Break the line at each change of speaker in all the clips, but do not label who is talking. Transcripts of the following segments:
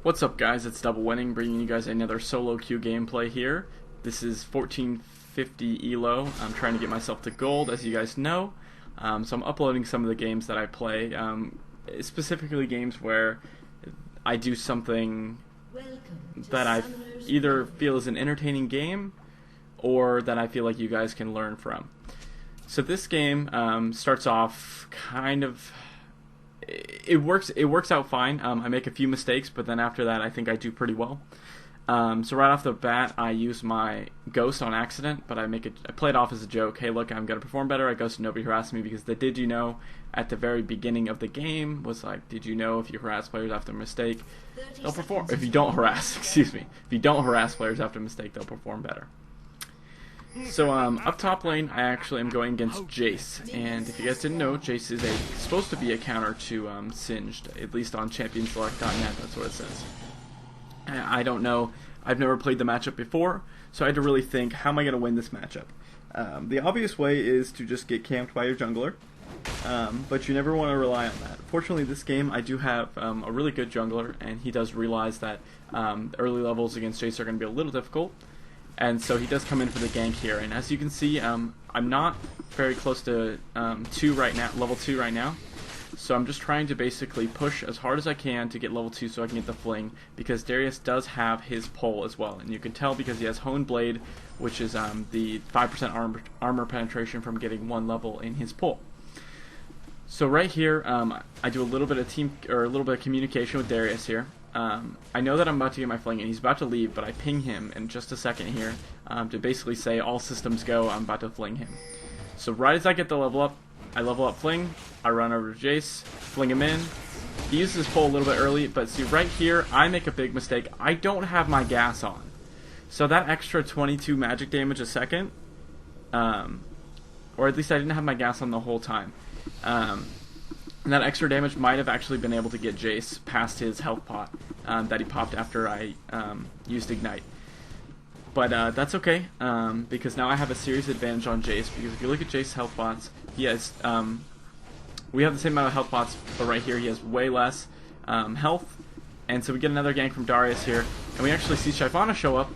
What's up, guys? It's DoubleWinning, bringing you guys another solo queue gameplay here. This is 1450 elo. I'm trying to get myself to gold, as you guys know. So I'm uploading some of the games that I play, specifically games where I do something that I either feel is an entertaining game or that I feel like you guys can learn from. So this game starts off kind of... It works out fine. I make a few mistakes, but then after that I think I do pretty well. So right off the bat I use my ghost on accident, but I play it off as a joke. Hey, look, I'm gonna perform better. I ghost and nobody harass me, because the did you know at the very beginning of the game was like, did you know if you harass players after a mistake, they'll perform. If you don't harass, excuse me, if you don't harass players after a mistake, they'll perform better. So up top lane, I actually am going against Jace, and if you guys didn't know, Jace is supposed to be a counter to Singed, at least on ChampionSelect.net. That's what it says. I don't know. I've never played the matchup before, so I had to really think, how am I going to win this matchup? The obvious way is to just get camped by your jungler, but you never want to rely on that. Fortunately, this game I do have a really good jungler, and he does realize that the early levels against Jace are going to be a little difficult. And so he does come in for the gank here, and as you can see, I'm not very close to level 2 right now, so I'm just trying to basically push as hard as I can to get level 2 so I can get the fling, because Darius does have his pole as well, and you can tell because he has Honed Blade, which is the 5% armor penetration from getting 1 level in his pole. So right here, I do a little bit of communication with Darius here. I know that I'm about to get my fling, and he's about to leave, but I ping him in just a second here to basically say all systems go, I'm about to fling him. So right as I get the level up, I level up fling, I run over to Jace, fling him in. He uses his pull a little bit early, but see right here, I make a big mistake. I don't have my gas on. So that extra 22 magic damage a second, or at least I didn't have my gas on the whole time. And that extra damage might have actually been able to get Jace past his health pot that he popped after I used Ignite. But that's okay, because now I have a serious advantage on Jace, because if you look at Jace's health pots, he has, we have the same amount of health pots, but right here he has way less health, and so we get another gank from Darius here, and we actually see Shyvana show up,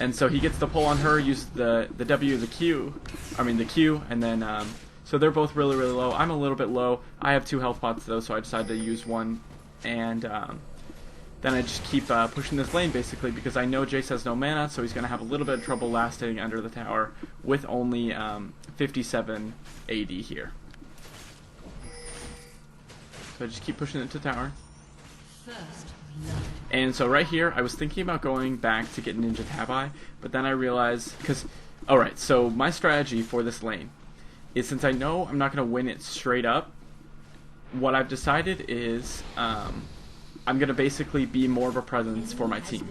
and so he gets the pull on her, uses the Q, and then... So they're both really, really low. I'm a little bit low. I have 2 health pots though, so I decided to use 1. And then I just keep pushing this lane basically, because I know Jace has no mana, so he's going to have a little bit of trouble lasting under the tower with only 57 AD here. So I just keep pushing it to tower. And so right here, I was thinking about going back to get Ninja Tabi, but then I realized, alright, so my strategy for this lane is, since I know I'm not going to win it straight up, what I've decided is I'm going to basically be more of a presence for my team.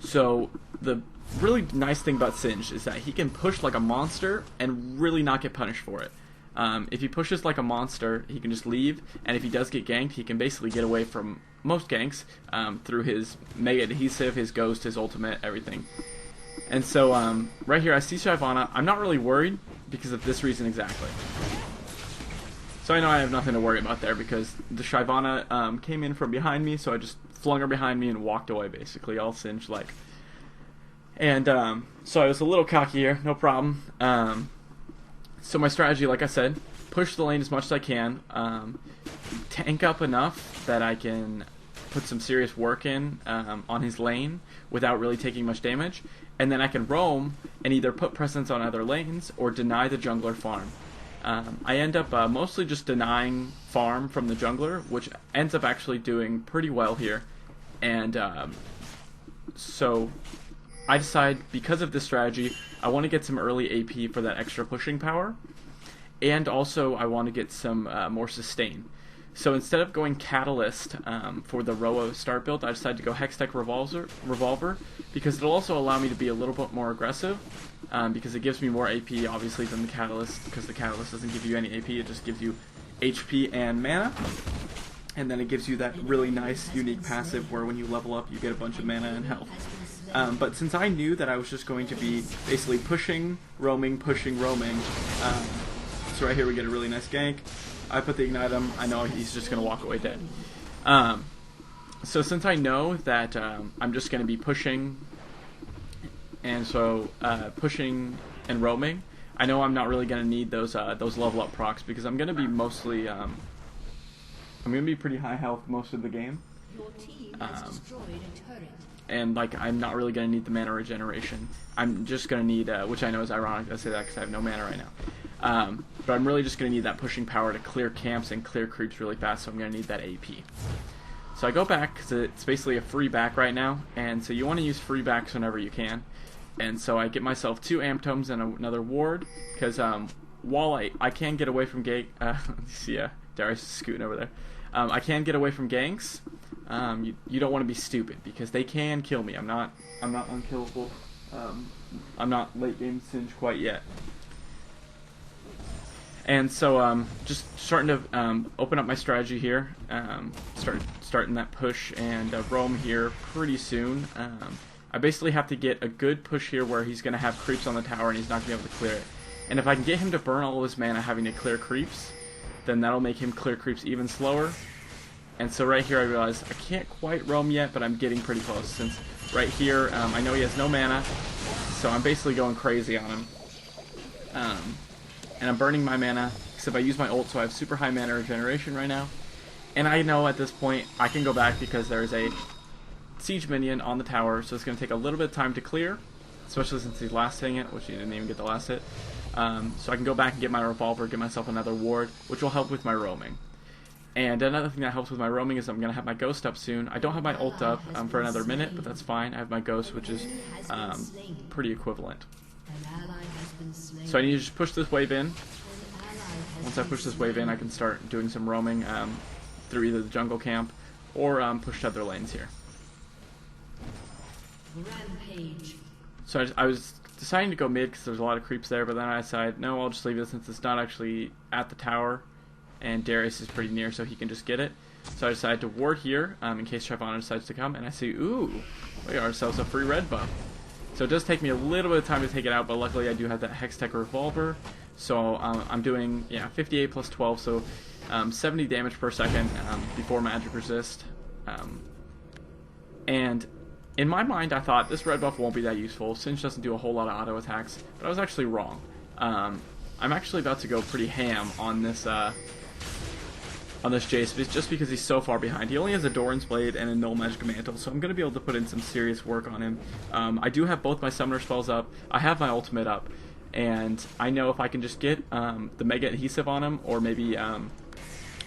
So the really nice thing about Singed is that he can push like a monster and really not get punished for it. If he pushes like a monster, he can just leave, and if he does get ganked, he can basically get away from most ganks through his Mega Adhesive, his Ghost, his ultimate, everything. And so right here I see Shyvana. I'm not really worried because of this reason exactly. So I know I have nothing to worry about there, because the Shyvana came in from behind me, so I just flung her behind me and walked away basically, all Singed like. And so I was a little cocky here, no problem. So my strategy, like I said, push the lane as much as I can, tank up enough that I can put some serious work in on his lane without really taking much damage, and then I can roam and either put presence on other lanes or deny the jungler farm. I end up mostly just denying farm from the jungler, which ends up actually doing pretty well here. And so I decide, because of this strategy, I want to get some early AP for that extra pushing power, and also I want to get some more sustain. So instead of going Catalyst for the Roa start build, I decided to go Hextech Revolver, because it'll also allow me to be a little bit more aggressive, because it gives me more AP, obviously, than the Catalyst, because the Catalyst doesn't give you any AP, it just gives you HP and mana, and then it gives you that really nice, unique passive where when you level up, you get a bunch of mana and health. But since I knew that I was just going to be basically pushing, roaming, so right here we get a really nice gank. I put the Ignite him. I know he's just going to walk away dead. So since I know that I'm just going to be pushing, and so pushing and roaming, I know I'm not really going to need those level up procs because I'm going to be mostly I'm going to be pretty high health most of the game.
Your team has destroyed a turret.
And like I'm not really going to need the mana regeneration. I'm just going to need, which I know is ironic I say that because I have no mana right now. But I'm really just going to need that pushing power to clear camps and clear creeps really fast, so I'm going to need that AP. So I go back because it's basically a free back right now, and so you want to use free backs whenever you can. And so I get myself 2 amp tomes and another ward, because while I can get away from gank, see, Darius is scooting over there. I can get away from ganks. You don't want to be stupid because they can kill me. I'm not unkillable. I'm not late game Singe quite yet. And so just starting to open up my strategy here. Starting that push and roam here pretty soon. I basically have to get a good push here where he's going to have creeps on the tower and he's not going to be able to clear it. And if I can get him to burn all of his mana having to clear creeps, then that'll make him clear creeps even slower. And so right here I realize I can't quite roam yet, but I'm getting pretty close. Since right here I know he has no mana, so I'm basically going crazy on him. And I'm burning my mana, except I use my ult, so I have super high mana regeneration right now. And I know at this point I can go back because there is a siege minion on the tower, so it's going to take a little bit of time to clear, especially since he's last hitting it, which he didn't even get the last hit. So I can go back and get my revolver, get myself another ward, which will help with my roaming. And another thing that helps with my roaming is I'm going to have my ghost up soon. I don't have my ult up for another minute, but that's fine. I have my ghost, which is pretty equivalent. So I need to just push this wave in. Once I push this wave in, I can start doing some roaming through either the jungle camp or push to other lanes here.
Rampage.
So I was deciding to go mid because there's a lot of creeps there, but then I decided, no, I'll just leave it since it's not actually at the tower, and Darius is pretty near, so he can just get it. So I decided to ward here in case Shyvana decides to come, and I see, ooh, we got ourselves a free red buff. So it does take me a little bit of time to take it out, but luckily I do have that Hextech revolver. So I'm doing 58 plus 12, so 70 damage per second before magic resist. And in my mind, I thought this red buff won't be that useful. Singe doesn't do a whole lot of auto attacks, but I was actually wrong. I'm actually about to go pretty ham on this Jace, just because he's so far behind. He only has a Doran's Blade and a Null Magic Mantle, so I'm going to be able to put in some serious work on him. I do have both my Summoner spells up, I have my ultimate up, and I know if I can just get the Mega Adhesive on him, or maybe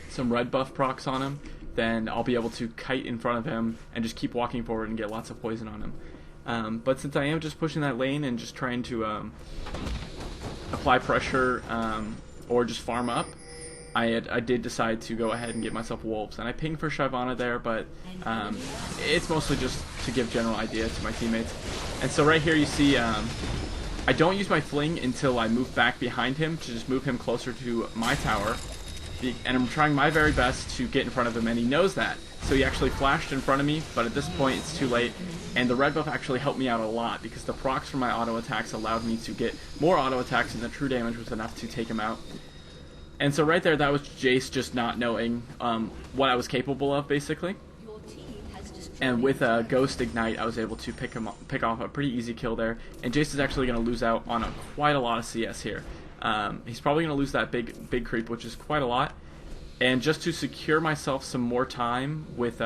some red buff procs on him, then I'll be able to kite in front of him and just keep walking forward and get lots of poison on him. But since I am just pushing that lane and just trying to apply pressure or just farm up, I did decide to go ahead and get myself wolves, and I pinged for Shyvana there, but it's mostly just to give general idea to my teammates. And so right here you see I don't use my fling until I move back behind him to just move him closer to my tower, and I'm trying my very best to get in front of him, and he knows that. So he actually flashed in front of me, but at this point it's too late, and the red buff actually helped me out a lot because the procs from my auto attacks allowed me to get more auto attacks, and the true damage was enough to take him out. And so right there, that was Jace just not knowing what I was capable of, basically. And with Ghost Ignite, I was able to pick off a pretty easy kill there. And Jace is actually going to lose out on quite a lot of CS here. He's probably going to lose that big creep, which is quite a lot. And just to secure myself some more time with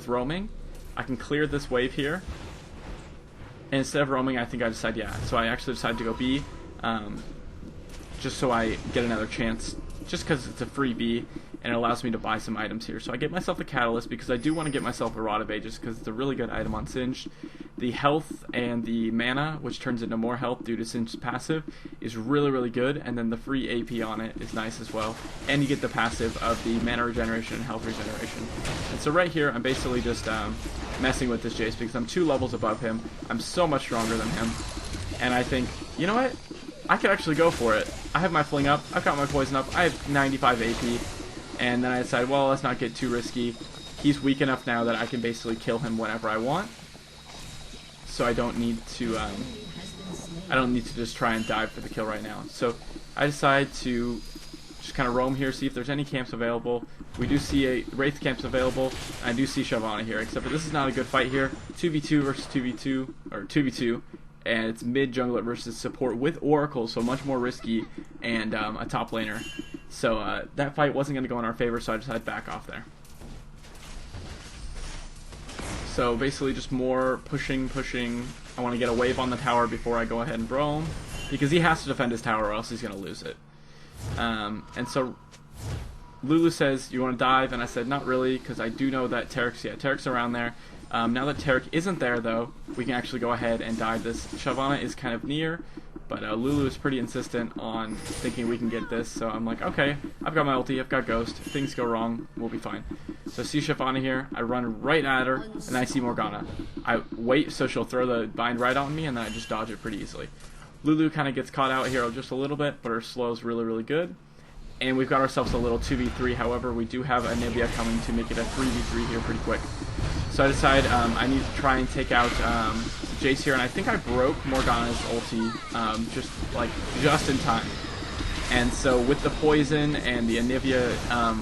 roaming, I can clear this wave here. And instead of roaming, I think I decide, so I actually decided to go B. Just so I get another chance, just because it's a free B, and it allows me to buy some items here. So I get myself a Catalyst, because I do want to get myself a Rod of Ages, because it's a really good item on Singed. The health and the mana, which turns into more health due to Singed's passive, is really, really good, and then the free AP on it is nice as well. And you get the passive of the mana regeneration and health regeneration. And so right here, I'm basically just messing with this Jace, because I'm 2 levels above him. I'm so much stronger than him. And I think, you know what? I could actually go for it. I have my fling up, I've got my poison up, I have 95 AP, and then I decided, well, let's not get too risky. He's weak enough now that I can basically kill him whenever I want. So I don't need to just try and dive for the kill right now. So I decide to just kind of roam here, see if there's any camps available. We do see a Wraith camps available. I do see Shyvana here, except for this is not a good fight here. 2v2 versus 2v2, or 2v2, and it's mid jungler versus support with Oracle, so much more risky, and a top laner. So that fight wasn't going to go in our favor, so I decided to back off there. So basically just more pushing. I want to get a wave on the tower before I go ahead and roam, because he has to defend his tower or else he's going to lose it. And so Lulu says, you want to dive? And I said, not really, because I do know that Tarek's around there. Now that Tarek isn't there, though, we can actually go ahead and dive this. Shyvana is kind of near, but Lulu is pretty insistent on thinking we can get this, so I'm like, okay, I've got my ulti, I've got Ghost. If things go wrong, we'll be fine. So I see Shyvana here, I run right at her, and I see Morgana. I wait so she'll throw the bind right on me, and then I just dodge it pretty easily. Lulu kind of gets caught out here just a little bit, but her slow is really good. And we've got ourselves a little 2v3, however, we do have Anivia coming to make it a 3v3 here pretty quick. So I decide I need to try and take out Jace here, and I think I broke Morgana's ulti just in time. And so with the poison and the Anivia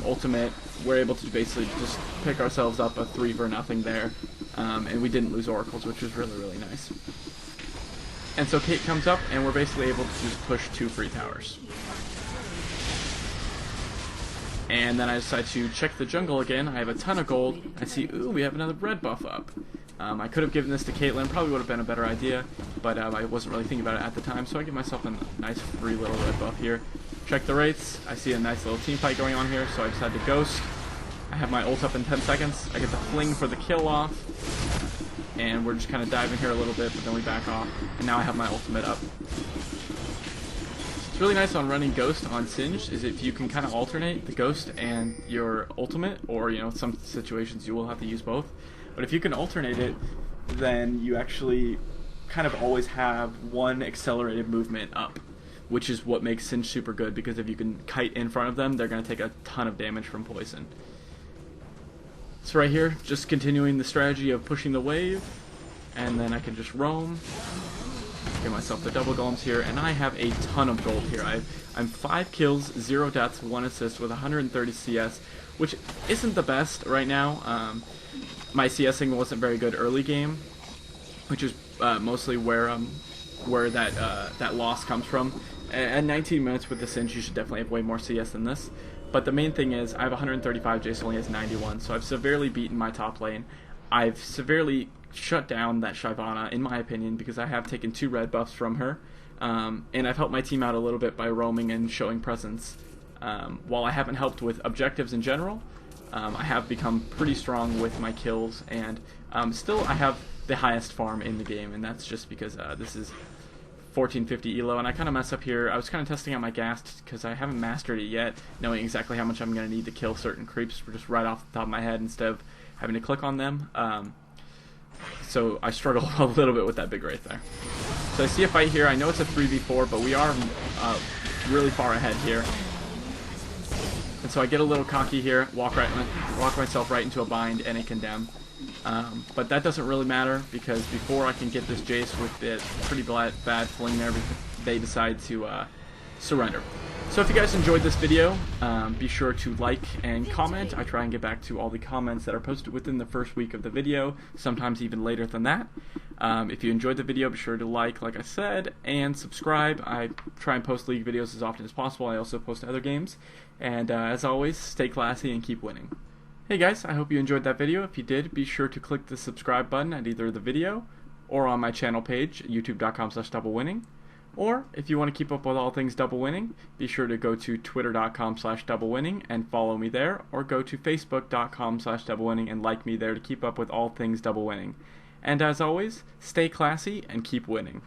ultimate, we're able to basically just pick ourselves up a 3-0 there, and we didn't lose oracles, which was really nice. And so Kate comes up, and we're basically able to just push 2 free towers. And then I decide to check the jungle again. I have a ton of gold. I see, ooh, we have another red buff up. I could have given this to Caitlyn, probably would have been a better idea, but I wasn't really thinking about it at the time, so I give myself a nice free little red buff here. Check the rates. I see a nice little team fight going on here, so I decide to ghost. I have my ult up in 10 seconds. I get the fling for the kill off, and we're just kind of diving here a little bit, but then we back off, and now I have my ultimate up. What's really nice on running Ghost on Singed is if you can kind of alternate the Ghost and your ultimate, or, you know, some situations you will have to use both. But if you can alternate it, then you actually kind of always have one accelerated movement up, which is what makes Singed super good, because if you can kite in front of them, they're going to take a ton of damage from poison. So right here, just continuing the strategy of pushing the wave, and then I can just roam. Get myself the double golems here, and I have a ton of gold here. I'm 5 kills, 0 deaths, 1 assist with 130 CS, which isn't the best right now. My CSing wasn't very good early game, which is mostly where that loss comes from. At 19 minutes with the Singed, you should definitely have way more CS than this. But the main thing is, I have 135, Jace only has 91, so I've severely beaten my top lane. I've severely shut down that Shyvana, in my opinion, because I have taken 2 red buffs from her, and I've helped my team out a little bit by roaming and showing presence. While I haven't helped with objectives in general, I have become pretty strong with my kills, and still I have the highest farm in the game, and that's just because this is 1450 elo, and I kind of mess up here. I was kind of testing out my ghast because I haven't mastered it yet, knowing exactly how much I'm going to need to kill certain creeps just right off the top of my head instead of having to click on them. So I struggle a little bit with that big wraith there. So I see a fight here. I know it's a 3v4, but we are really far ahead here. And so I get a little cocky here, walk myself right into a bind and a condemn. But that doesn't really matter, because before I can get this Jace with the pretty bad fling there, they decide to surrender. So if you guys enjoyed this video, be sure to like and comment. I try and get back to all the comments that are posted within the first week of the video, sometimes even later than that. If you enjoyed the video, be sure to like I said, and subscribe. I try and post League videos as often as possible. I also post other games. And as always, stay classy and keep winning. Hey guys, I hope you enjoyed that video. If you did, be sure to click the subscribe button at either the video or on my channel page, youtube.com/DoubleWinning. Or, if you want to keep up with all things DoubleWinning, be sure to go to twitter.com/DoubleWinning and follow me there, or go to facebook.com/DoubleWinning and like me there to keep up with all things DoubleWinning. And as always, stay classy and keep winning.